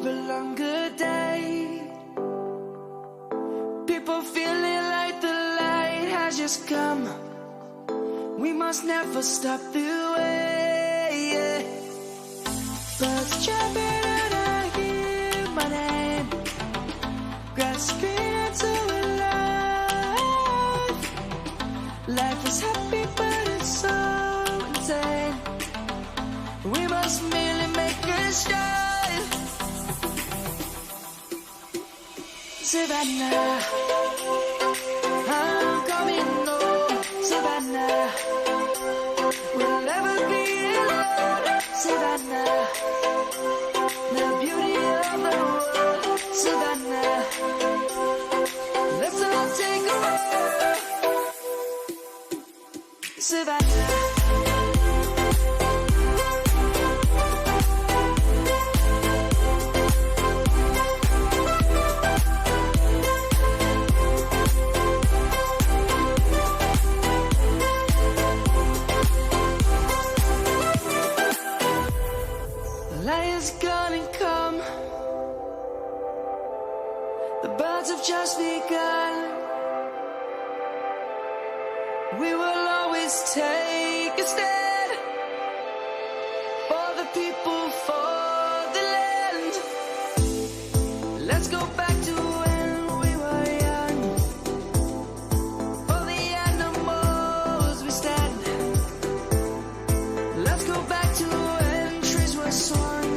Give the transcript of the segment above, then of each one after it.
of a longer day. People feeling like the light has just come. We must never stop the way, yeah. Birds jumping and I hear my name, grasping into a life. Life is happy but it's so insane. We must merely make a start. Savannah, I'm coming home. Savannah, we'll never be alone. Savannah, the beauty of the world. Savannah, let's all take a walk. Savannah. Light is gonna come. The birds have just begun. We will always take a stand for the people, for the land. Let's go back to when we were young. For the animals we stand. Let's go back to when trees were swung.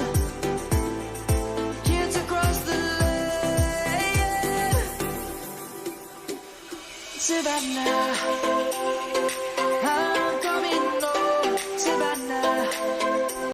Kids across the land. Savannah,